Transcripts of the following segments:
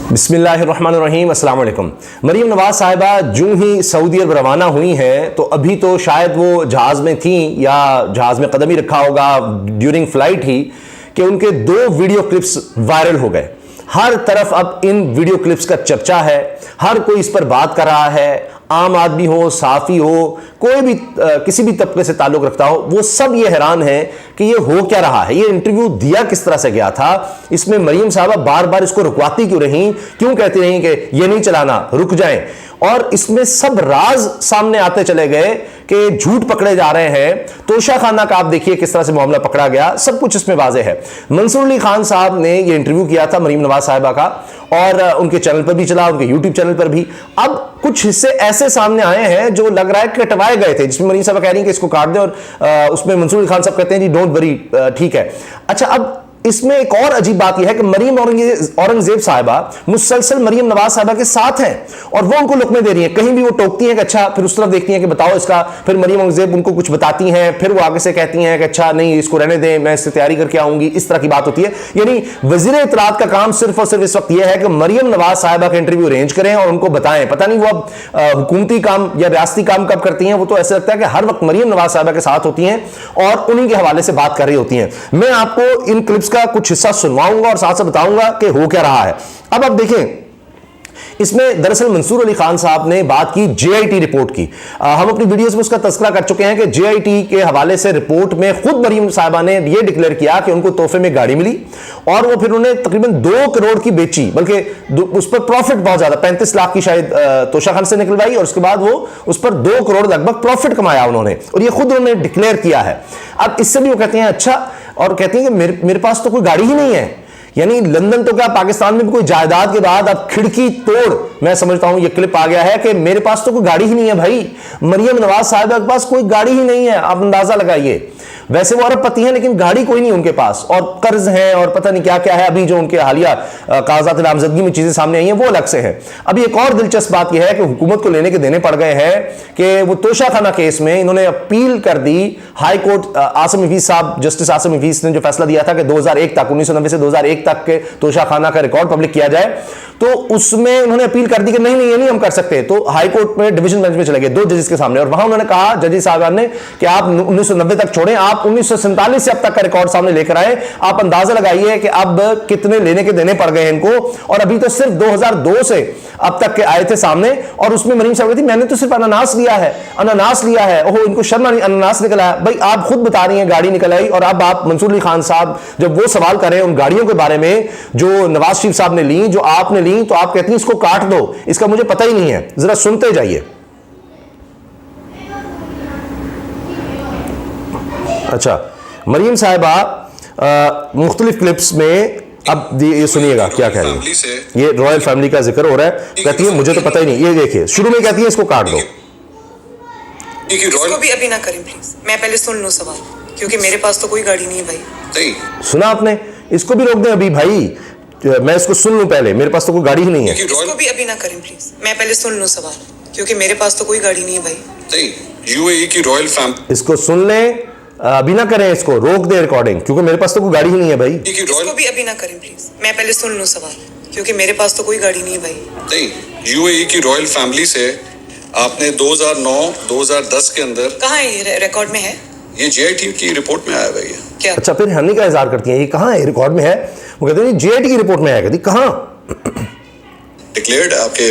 बिस्मिल्लाहिर्रहमानिर्रहीम, अस्सलाम वालेकुम। मरीम नवाज साहिबा जूं ही सऊदी अरब रवाना हुई हैं तो अभी तो शायद वो जहाज़ में थी या जहाज़ में कदम ही रखा होगा ड्यूरिंग फ्लाइट ही कि उनके 2 वीडियो क्लिप्स वायरल हो गए। हर तरफ अब इन वीडियो क्लिप्स का चर्चा है, हर कोई इस पर बात कर रहा है। आम आदमी हो, साफ़ी हो, कोई भी किसी भी तबके से ताल्लुक़ रखता हो, वो सब ये हैरान है कि ये हो क्या रहा है, ये इंटरव्यू दिया किस तरह से गया था। इसमें मरीम साहबा बार बार इसको रुकवाती क्यों रहीं, क्यों कहती रहीं कि ये नहीं चलाना, रुक जाएं। और इसमें सब राज सामने आते चले गए कि झूठ पकड़े जा रहे हैं। तोशा खाना का आप देखिए किस तरह से मामला पकड़ा गया, सब कुछ इसमें वाज़ेह है। मंसूर अली खान साहब ने ये इंटरव्यू किया था मरीम नवाज साहिबा का, और उनके चैनल पर भी चला, उनके यूट्यूब चैनल पर भी। अब कुछ हिस्से ऐसे सामने आए हैं जो लग रहा है कटवाए गए थे, जिसमें मरीम साहबा कह रही हैं कि इसको काट दें, और उसमें मंसूर अली खान साहब कहते हैं जी डोंट वरी, ठीक है। अच्छा, अब इसमें एक और अजीब बात यह है कि मरीम औरंगजेब साहिबा मुसलसल मरीम नवाज साहिबा के साथ हैं और वो उनको लुकमे दे रही हैं। कहीं भी वो टोकती हैं कि अच्छा, फिर उस तरफ देखती हैं कि बताओ इसका, फिर मरीम औरंगजेब उनको कुछ बताती हैं, फिर वो आगे से कहती हैं कि अच्छा नहीं, इसको रहने दें, मैं इससे तैयारी करके आऊंगी। इस तरह की बात होती है। यानी वजीर इत्तलात का काम सिर्फ और सिर्फ इस वक्त यह है कि मरीम नवाज साहिबा का इंटरव्यू अरेंज करें और उनको बताएं। पता नहीं वो अब हुकूमती काम या रियासती काम कब करती हैं, वो तो ऐसा लगता है कि हर वक्त मरीम नवाज साहिबा के साथ होती हैं और उन्हीं के हवाले से बात कर रही होती हैं। मैं आपको इन क्लिप्स का कुछ हिस्सा सुनवाऊंगा और साथ साथ बताऊंगा कि हो क्या रहा है। अब आप देखें, इसमें दरअसल मंसूर अली खान साहब ने बात की जेआईटी रिपोर्ट की। हम अपनी वीडियोस में उसका तज़किरा कर चुके हैं कि जेआईटी के हवाले से रिपोर्ट में खुद मरीम साहिबा ने यह डिक्लेयर किया कि उनको तोहफे में गाड़ी मिली और वो फिर उन्हें तकरीबन 2 करोड़ की बेची, बल्कि उस पर प्रॉफिट बहुत ज्यादा 35 लाख की शायद तोशा खान से निकलवाई और उसके बाद वो उस पर 2 करोड़ लगभग प्रॉफिट कमाया उन्होंने, और ये खुद उन्होंने डिक्लेयर किया है। अब इससे भी वो कहते हैं अच्छा, और कहती हैं कि मेरे पास तो कोई गाड़ी ही नहीं है। यानी लंदन तो क्या, पाकिस्तान में भी कोई जायदाद के बाद अब खिड़की तोड़, मैं समझता हूं ये क्लिप आ गया है कि मेरे पास तो कोई गाड़ी ही नहीं है। भाई, मरियम नवाज साहिबा के पास कोई गाड़ी ही नहीं है, आप अंदाजा लगाइए। वैसे वो अरबपति हैं लेकिन गाड़ी कोई नहीं उनके पास, और कर्ज है और पता नहीं क्या क्या है। अभी जो उनके हालिया कागजात नामजदगी में चीजें सामने आई हैं वो अलग से है। अभी एक और दिलचस्प बात यह है कि हुकूमत को लेने के देने पड़ गए हैं कि वो तोशा खाना केस में इन्होंने अपील कर दी। हाई कोर्ट आसिम हफीज साहब, जस्टिस आसिम हफीज ने जो फैसला दिया था कि 2001 तक, 1990 से 2001 तक के तोशा खाना का रिकॉर्ड पब्लिक किया जाए, तो उसमें उन्होंने अपील कर दी कि नहीं ये नहीं हम कर सकते। तो हाई कोर्ट में डिवीजन बेंच में चले गए 2 जजेस के सामने, और वहां उन्होंने कहा, जजेस साहब ने, कि आप 1990 तक छोड़ें, आप 1947 से अब तक का रिकॉर्ड सामने लेकर आए। आप अंदाजा लगाइए कि अब कितने लेने के देने पड़ गए इनको, और अभी तो सिर्फ 2002 से अब तक के आए थे सामने। और उसमें मरीम साहब कहती मैंने तो सिर्फ अनानास लिया है। ओहो, इनको शर्म नहीं, अनानास निकला है। भाई, आप खुद बता रही हैं गाड़ी निकल आई, और अब आप मंसूर अली खान साहब जब वो सवाल करें उन गाड़ियों के बारे में जो नवाज शरीफ साहब ने ली, जो आपने ली, तो आप कहती हैं इसको काट दो, इसका मुझे पता ही नहीं है। जरा सुनते जाइए। अच्छा, मरीम साहिबा मुख्तलिफ क्लिप्स में, अब ये सुनिएगा क्या कह रही है। ये रॉयल फैमिली का जिक्र हो रहा है। कहती है मुझे तो पता ही नहीं। ये देखिए, शुरू में कहती है इसको काट दो। इसको भी अभी ना करें प्लीज, मैं पहले सुन लूं सवाल, क्योंकि मेरे पास तो कोई गाड़ी नहीं है भाई। सुना आपने? इसको भी रोक दें अभी भाई, मैं इसको सुन लूं पहले, मेरे पास तो कोई गाड़ी ही नहीं है। इसको भी अभी ना करें प्लीज, मैं पहले सुन लूं सवाल, क्योंकि मेरे पास तो कोई गाड़ी नहीं है भाई। यूएई की रॉयल फैमिली, इसको सुन लें, अभी ना करें, इसको रोक दे रिकॉर्डिंग, क्योंकि मेरे पास तो कोई गाड़ी ही नहीं है भाई। इसको भी अभी ना करें प्लीज, मैं पहले सुन लूं सवाल, क्योंकि मेरे पास तो कोई गाड़ी नहीं है भाई। यूएई की रॉयल फैमिली से आपने 2009-2010 के अंदर, कहाँ है ये रिकॉर्ड में है? ये जेआईटी की रिपोर्ट में आया हुआ है। क्या? अच्छा, फिर हनी का इजहार करती हैं, ये कहाँ है रिकॉर्ड में है? वो कहते हैं जेआईटी की रिपोर्ट में आया। कहती कहाँ? डिक्लेयर्ड आपके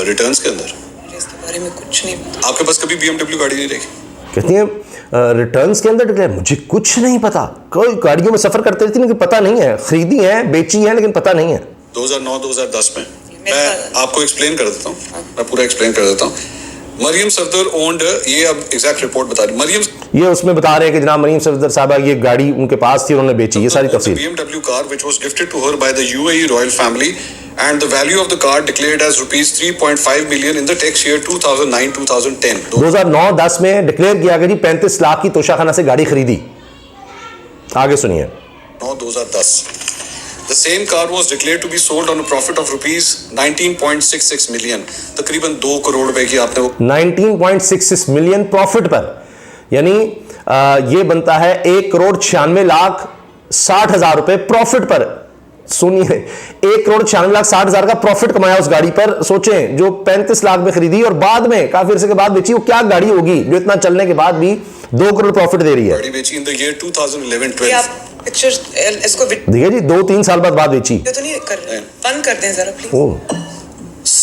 रिटर्न्स के अंदर। इसके बारे में कुछ नहीं पता। आपके पास कभी बीएमडब्ल्यू गाड़ी नहीं रही? कहती हैं रिटर्न्स के अंदर डिक्लेयर, मुझे कुछ नहीं पता। कोई गाड़ियों में सफर करते रहती, लेकिन पता नहीं है, खरीदी है, बेची है, लेकिन पता नहीं है। 2009-2010 में मैं आपको एक्सप्लेन कर देता हूँ, मैं पूरा एक्सप्लेन कर देता हूँ। मरियम सफदर ओन्ड, ये अब एग्जैक्ट रिपोर्ट बता रही मरियम, ये उसमें बता रहे हैं कि जनाब मरियम सफदर साहबा ये गाड़ी उनके पास थी, उन्होंने बेची। ये सारी तफसील। BMW car which was gifted to her by the UAE royal family and the value of the car declared as rupees 3.5 million in the tax year 2009-2010. 2009-10 में डिक्लेयर किया गया 35 लाख की तोशा खाना से गाड़ी खरीदी। आगे सुनिए। 2010 The same car was declared to be sold on a profit of rupees 19.66 million. तकरीबन 2 करोड़ रुपए की आपने 19.66 मिलियन प्रॉफिट पर, यानी ये बनता है 1 करोड़ 96 लाख 60 हजार रुपए प्रॉफिट पर सुनिए, 1,96,60,000 का प्रॉफिट कमाया उस गाड़ी पर। सोचें, जो 35 लाख में खरीदी और बाद में काफी अरसे के बाद बेची, वो क्या गाड़ी होगी जो इतना चलने के बाद भी 2 करोड़ प्रॉफिट दे रही है। गाड़ी बेची इन द ईयर 2011-12। ये आप पिक्चर्स इसको देखिए जी, 2-3 साल बाद बेची। वीडियो तो नहीं कर रहे, बंद कर दें जरा प्लीज। ओ,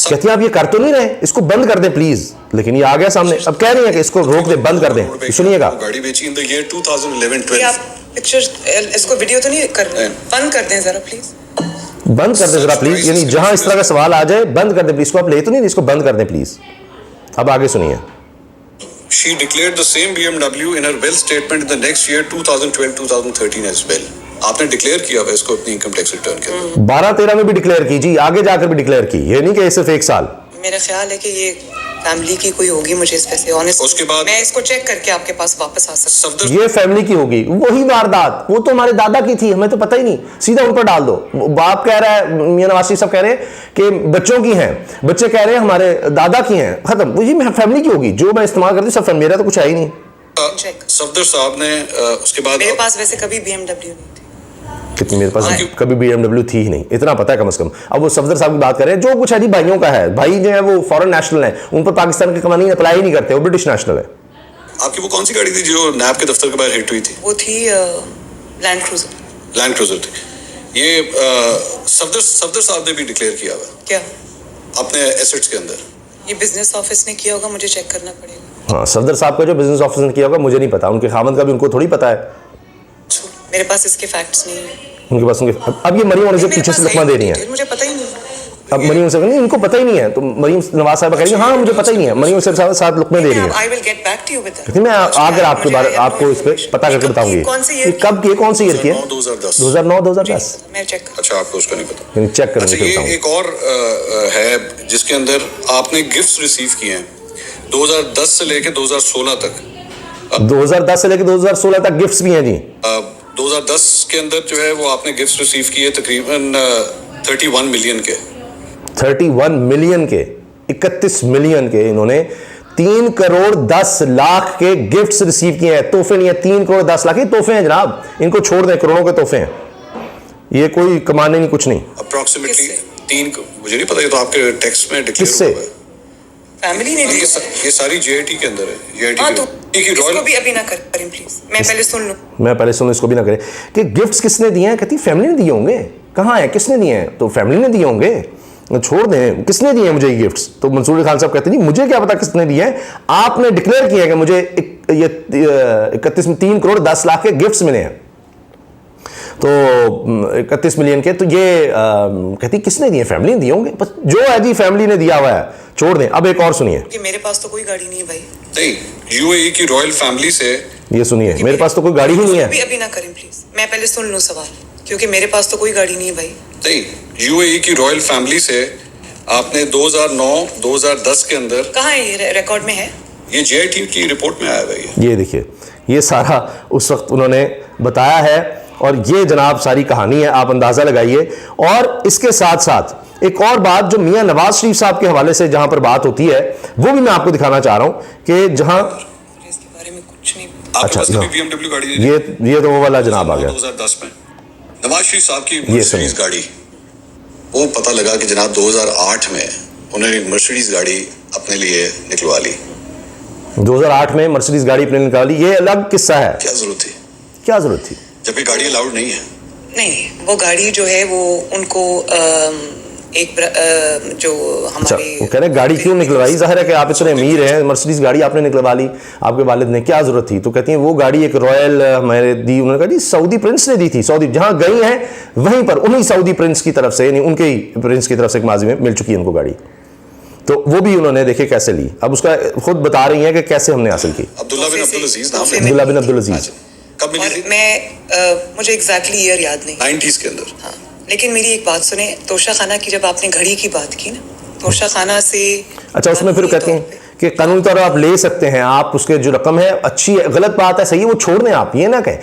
कहती हैं आप ये कर तो नहीं रहे, इसको बंद कर दें प्लीज। लेकिन ये आ गया सामने, अब कह रही है कि इसको रोक दे, बंद कर दें। सुनिएगा, गाड़ी बेची इन द ईयर 2011-12। ये आप पिक्चर्स इसको वीडियो तो नहीं कर रहे, बंद कर दें जरा प्लीज। बंद कर दे जरा प्लीज। यानी जहां इस तरह का सवाल आ जाए, बंद कर दे प्लीज। इसको आप ले तो नहीं, इसको बंद कर दे प्लीज। अब आगे सुनिए। She declared the same BMW in her wealth statement in the next year 2012-2013 as well. आपने डिक्लेयर किया हुआ इसको अपनी इनकम टैक्स रिटर्न के अंदर। 12-13 में भी डिक्लेयर की जी, आगे जाकर भी डिक्लेयर की। ये नहीं कि सिर्फ 1 साल। मेरा ख्याल है कि ये फैमिली की कोई होगी, मुझे इस पे से ऑनेस्ट। उसके बाद मैं इसको चेक करके आपके पास वापस आ सकता हूं। सफदर ये फैमिली की होगी, वही वारदात, वो तो हमारे दादा की थी, हमें तो पता ही नहीं। सीधा उन पर डाल दो। बाप कह रहा है, मियां नवाज शरीफ साहब कह रहे हैं कि बच्चों की हैं, बच्चे कह रहे हैं हमारे दादा की हैं, खत्म। वो ये फैमिली की होगी, जो मैं इस्तेमाल करती सब मेरा तो कुछ है ही नहीं। सफदर साहब ने उसके बाद मेरे पास वैसे कभी BMW नहीं थी। कितनी मेरे पास कभी BMW थी ही नहीं, इतना पता है कम से कम। अब वो सफदर साहब की बात करें, जो कुछ है जी भाइयों का है। भाई जो है वो फॉरेन नेशनल है, उन पर पाकिस्तान की कमानी अप्लाई ही नहीं करते, वो ब्रिटिश नेशनल है। आपकी वो कौन सी गाड़ी थी जो नैब के दफ्तर के बाहर हिट हुई थी? वो थी लैंड क्रूजर। लैंड क्रूजर थी। ये सफदर साहब ने भी डिक्लेयर किया हुआ क्या अपने एसेट्स के अंदर। ये बिजनेस ऑफिस ने किया होगा, मुझे चेक करना पड़ेगा। हाँ, सफदर साहब का जो बिजनेस ऑफिसर ने किया होगा मुझे नहीं पता, उनके खामद का भी उनको थोड़ी पता है। मेरे पास इसके फैक्ट्स नहीं है। उनके पास अब ये मरीम उनसे पीछे से लकमा दे रही है। मुझे पता ही नहीं। अब मरीम उनसे नहीं, इनको पता ही नहीं है, तो मरीम नवाज साहब कहेंगे हाँ मुझे पता ही नहीं है। मरीम उनसे साथ लकमे दे रही है। I will get back to you with that. मैं आकर आपके बारे आपको इस पे पता करके बताऊंगी। ये कब की, कौन सी ईयर की है? 2009-2010। मैं चेक। अच्छा, आपको उसका नहीं पता? यानी चेक अच्छा, करके ये एक और है जिसके अंदर आपने गिफ्ट्स रिसीव किए हैं 2010 से लेके 2016 तक। 2010 से लेकर 2016 तक गिफ्ट्स भी हैं जी। 2010 के अंदर जो है वो आपने गिफ्ट्स रिसीव किए तकरीबन 31 मिलियन के। 31 मिलियन के, 31 मिलियन के इन्होंने 3 करोड़ 10 लाख के गिफ्ट्स रिसीव किए हैं। तोहफे नहीं है, 3 करोड़ 10 लाख के तोहफे हैं जनाब। इनको छोड़ दें, करोड़ों के तोहफे हैं। ये कोई कमाने नहीं, कुछ नहीं। अप्रोक्सीमेटली 3, मुझे नहीं पता, ये तो आपके टैक्स में डिक्लेयर किससे? हुआ है। फैमिली ने दी। ये सारी JIT के अंदर है। JIT हाँ, तो की इसको रॉयल भी अभी ना करें प्लीज। मैं पहले सुन लूं। मैं पहले सुन, इसको भी ना करें कि गिफ्ट्स किसने दिए हैं। कहती फैमिली ने दिए होंगे। कहाँ है, किसने दिए हैं? तो फैमिली ने दिए होंगे, छोड़ दें। किसने दिए हैं मुझे ये गिफ्ट्स? तो मंसूर अली खान साहब कहते नहीं मुझे क्या पता किसने दिए हैं, आपने डिक्लेयर किया कि मुझे ये 3 करोड़ 10 लाख के गिफ्ट्स मिले हैं, तो 31 मिलियन के। तो ये कहती किसने दिए? फैमिली ने दिए होंगे। बस जो है जी फैमिली ने दिया हुआ है, छोड़ दें। अब एक और सुनिए। कि मेरे पास तो कोई गाड़ी नहीं है भाई। नहीं, UAE की रॉयल फैमिली से। ये सुनिए, मेरे पास तो कोई गाड़ी ही नहीं है। अभी ना करें प्लीज। मैं पहले सुन लूं सवाल, क्योंकि मेरे पास तो कोई गाड़ी नहीं है भाई। नहीं, UAE की रॉयल फैमिली से आपने 2009-2010 के अंदर। कहाँ है ये? रिकॉर्ड में है? ये JIT की रिपोर्ट में आया हुआ है। ये देखिए, ये सारा उस वक्त उन्होंने बताया है और ये जनाब सारी कहानी है, आप अंदाजा लगाइए। और इसके साथ साथ एक और बात जो मियां नवाज शरीफ साहब के हवाले से जहां पर बात होती है, वो भी मैं आपको दिखाना चाह रहा हूं कि जहां इसके बारे में कुछ नहीं। आपके पास कभी BMW गाड़ी है? ये तो वो वाला जनाब आ गया 2010 में नवाज शरीफ साहब की ये मर्सिडीज गाड़ी। वो पता लगा कि जनाब 2008 में उन्होंने मर्सिडीज गाड़ी अपने लिए निकलवा ली। 2008 में मर्सिडीज गाड़ी अपने निकाली, ये अलग किस्सा है। क्या जरूरत थी? क्या जरूरत थी? जबकि गाड़ी अलाउड नहीं है। नहीं, वो गाड़ी जो है वो उनको जो हमारे वो कह रहे गाड़ी क्यों निकलवाई? जाहिर है कि आप इतने अमीर हैं, मर्सिडीज गाड़ी आपने निकलवा ली, आपके वालिद ने, क्या जरूरत थी? तो कहती हैं वो गाड़ी एक रॉयल हमारे दी, उन्होंने कहा जी सऊदी प्रिंस ने दी थी। सऊदी जहां गई हैं वहीं पर उन्हीं सऊदी प्रिंस की तरफ से, यानी उनके ही प्रिंस की तरफ से एक माजी में मिल चुकी है उनको गाड़ी। तो वो भी उन्होंने देखे कैसे ली। अब उसका खुद बता रही हैं कि कैसे हमने हासिल की। अब्दुल्ला बिन अब्दुल अजीज नाम है। अब्दुल्ला बिन अब्दुल अजीज। कब मिली थी? मैं मुझे एग्जैक्टली ईयर याद नहीं। 90s के अंदर। हाँ, लेकिन मेरी एक बात सुने। तोशा खाना की जब आपने घड़ी की बात की ना, तोशा खाना से अच्छा, उसमें फिर कहते हैं कि कानूनी तौर पर आप ले सकते हैं, आप उसके जो रकम है अच्छी है, गलत बात है, सही है, वो छोड़ दें। आप ये ना कहें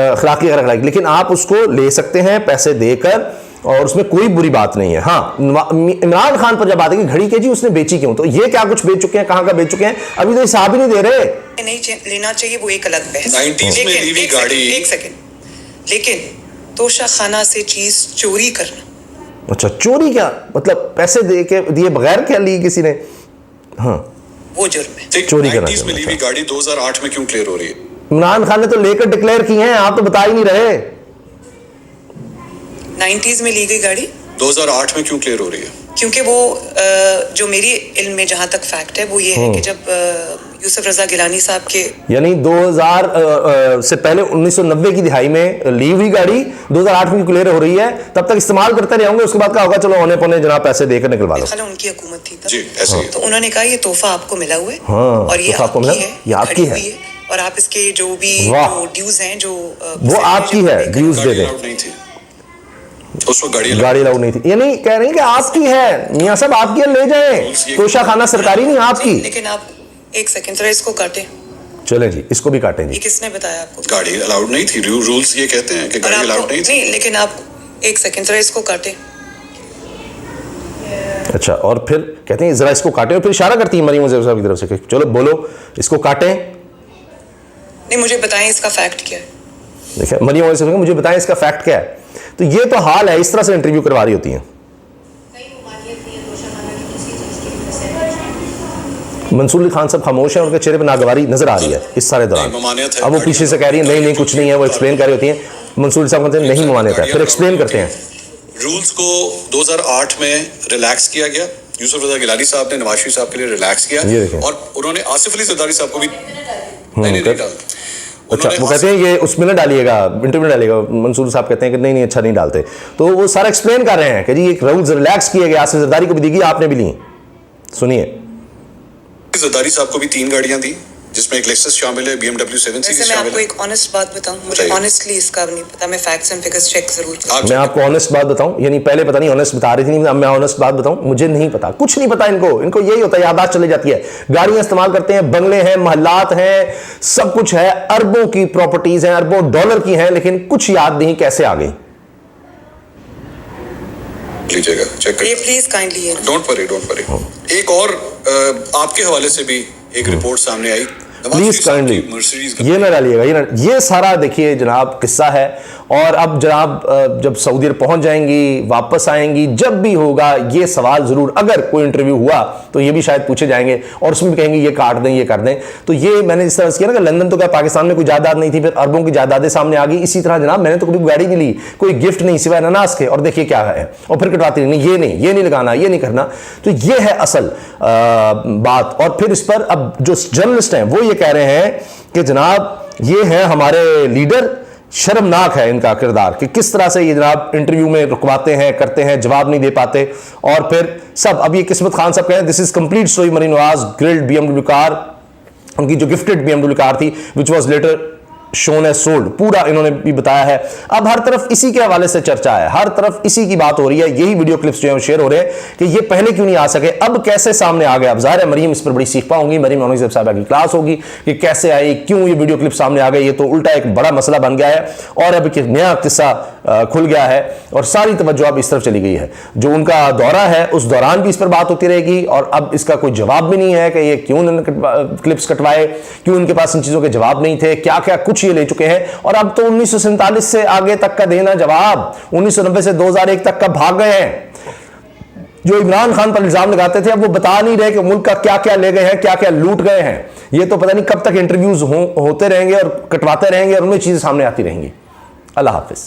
अखलाकी गैर अखलाकी, लेकिन आप उसको ले सकते हैं पैसे देकर और उसमें कोई बुरी बात नहीं है। हाँ, इमरान खान पर जब बात है कि घड़ी के जी उसने बेची क्यों, तो ये क्या कुछ बेच चुके हैं, कहाँ का बेच चुके हैं, अभी तो हिसाब ही नहीं दे रहे। नहीं लेना चाहिए, वो एक अलग बहस। 90s में ली हुई गाड़ी। एक सेकंड। लेकिन तोशा खाना से चीज चोरी करना। अच्छा, चोरी क्या मतलब? पैसे दे के दिए बगैर क्या ली किसी ने? हाँ, वो जुर्म है। चोरी करना। 90s में ली हुई गाड़ी 2008 में क्यों क्लियर हो रही है? इमरान खान ने तो लेकर डिक्लेयर की हैं, आप तो बता ही नहीं रहे। 90s में ली गई गाड़ी 2008 में क्यों क्लियर हो रही है? क्योंकि वो जो मेरी इल्म में जहां तक फैक्ट है वो ये है कि जब यूसुफ रजा गिलानी साहब के यानी 2000 से पहले 1990 की दिहाई में ली हुई गाड़ी 2008 में क्लियर हो रही है, तब तक इस्तेमाल करते रहे होंगे, उसके बाद क्या होगा, चलो औने पौने जनाब पैसे देकर निकलवा लो। ख्याल उनकी हुकूमत थी तब। जी, ऐसे ही। तो उन्होंने कहा ये तोहफा आपको मिला हुआ है, हाँ, और ये तोहफा आपको आपकी मिला, है, ये आपकी खड़ी है। हुई और आप इसके जो भी वाह। जो ड्यूज हैं जो वो आपकी है, ड्यूज दे गाड़ी दे। अलाउड नहीं थी उस वक्त, गाड़ी गाड़ी अलाउड नहीं थी, ये नहीं कह रहे हैं कि आपकी है, मियां साहब आपकी है, ले जाएं, तोशा खाना सरकारी नहीं आपकी। लेकिन आप एक सेकंड जरा इसको काटें। चलें जी, इसको भी काटें ये जी। किसने बताया आपको? गाड़ी अलाउड नहीं थी, रूल्स ये कहते हैं कि और गाड़ी अलाउड आपको नहीं थी। नहीं, लेकिन आप एक सेकंड जरा इसको काटें। अच्छा, और फिर कहते हैं जरा इसको काटें, और फिर इशारा करती है मरीम उज़ैर साहब की तरफ से कि चलो बोलो, इसको काटें। नहीं, मुझे बताएं इसका फैक्ट क्या है। देखिए मरीम उज़ैर साहब, मुझे बताएं इसका फैक्ट क्या है। तो ये तो हाल है, इस तरह से इंटरव्यू करवा रही होती हैं। मंसूर अली खान साहब खामोश हैं, उनके चेहरे पर नागवारी नजर आ रही है इस सारे दौरान। नहीं, ममानियत है। अब वो पीछे से कह रही है नहीं नहीं कुछ नहीं है, वो एक्सप्लेन कर रही होती हैं। मंसूर अली साहब कहते हैं नहीं ममानियत है, फिर एक्सप्लेन करते हैं। रूल्स को 2008 में रिलैक्स किया गया। यूसुफ रजा गिलानी साहब ने नवाज शरीफ साहब के लिए रिलैक्स किया, ये देखें। और उन्होंने आसिफ अली जरदारी साहब को भी नहीं डाला। अच्छा, वो कहते हैं ये उसमें ना डालिएगा, इंटरव्यू में डालिएगा। मंसूर साहब कहते हैं कि नहीं नहीं अच्छा नहीं डालते। तो वो सारा एक्सप्लेन कर रहे हैं कि जी एक रूल्स रिलैक्स किए गए, आसिफ जरदारी को भी दी गई, आपने भी ली। सुनिए। जरदारी साहब को भी 3 गाड़ियां दी, जिसमें एक लेक्सस शामिल है, BMW 7 वैसे सीरीज मैं शामिल आपको है। एक ऑनेस्ट बात बताऊं, मुझे बताइए। ऑनेस्टली इसका नहीं पता, मैं फैक्ट्स एंड फिगर्स चेक जरूर करूं। मैं आपको ऑनेस्ट बात बताऊं, यानी पहले पता नहीं ऑनेस्ट बता रही थी, नहीं, अब मैं ऑनेस्ट बात बताऊं, मुझे नहीं पता, कुछ नहीं पता इनको यही होता है, याददाश्त चली जाती है। गाड़ियां इस्तेमाल करते हैं, बंगले हैं, महल्लात हैं, सब कुछ है, अरबों की प्रॉपर्टीज हैं, अरबों डॉलर की हैं, लेकिन कुछ याद नहीं कैसे आ गई। लीजिएगा, चेक ये करिए। Please kindly don't worry. एक और आपके हवाले से भी एक रिपोर्ट सामने आई। प्लीज काइंडली मर्सिडीज ये ना डालिएगा, ये सारा देखिए जनाब किस्सा है। और अब जनाब जब सऊदी अरब पहुंच जाएंगी, वापस आएंगी, जब भी होगा ये सवाल जरूर, अगर कोई इंटरव्यू हुआ तो ये भी शायद पूछे जाएंगे, और उसमें भी कहेंगे ये काट दें, ये कर दें। तो ये मैंने इस तरह से किया ना कि लंदन तो क्या पाकिस्तान में कोई जायदाद नहीं थी, फिर अरबों की जायदादें सामने आ गई। इसी तरह जनाब मैंने तो कभी गाड़ी नहीं ली, कोई गिफ्ट नहीं सिवाय अनानास के, और देखिए क्या है, और फिर कटवाती नहीं, ये नहीं लगाना, ये नहीं करना। तो ये है असल बात। और फिर इस पर अब जो जर्नलिस्ट हैं वो ये कह रहे हैं कि जनाब ये है हमारे लीडर, शर्मनाक है इनका किरदार कि किस तरह से ये जनाब इंटरव्यू में रुकवाते हैं, करते हैं, जवाब नहीं दे पाते। और फिर सब, अब ये किस्मत खान साहब कह रहे हैं this is complete story Maryam Nawaz grilled BMW car, उनकी जो गिफ्टेड BMW कार थी which was later shown as sold, पूरा इन्होंने भी बताया है। अब हर तरफ इसी के हवाले से चर्चा है, हर तरफ इसी की बात हो रही है, यही वीडियो क्लिप्स जो है शेयर हो रहे हैं कि ये पहले क्यों नहीं आ सके, अब कैसे सामने आ गया। अब जाहिर है मरीम इस पर बड़ी सीख पाऊंगी, मरीम नवाज साहब की क्लास होगी कि कैसे आई, क्यों ये वीडियो क्लिप सामने आ गए। ये तो उल्टा एक बड़ा मसला बन गया है, और अब एक नया किस्सा खुल गया है, और सारी तवज्जो अब इस तरफ चली गई है। जो उनका दौरा है उस दौरान भी इस पर बात होती रहेगी, और अब इसका कोई जवाब भी नहीं है कि ये क्यों उन्होंने क्लिप्स कटवाए, क्यों उनके पास इन चीजों के जवाब नहीं थे, क्या क्या कुछ ये ले चुके हैं। और अब तो 1947 से आगे तक का देना जवाब, 1990 से 2001 तक का भाग गए हैं। जो इमरान खान पर इल्जाम लगाते थे अब वो बता नहीं रहे कि मुल्क का क्या क्या ले गए हैं, क्या क्या लूट गए हैं। ये तो पता नहीं कब तक इंटरव्यूज होते रहेंगे और कटवाते रहेंगे, और उनमें चीजें सामने आती रहेंगी। अल्लाह हाफिज।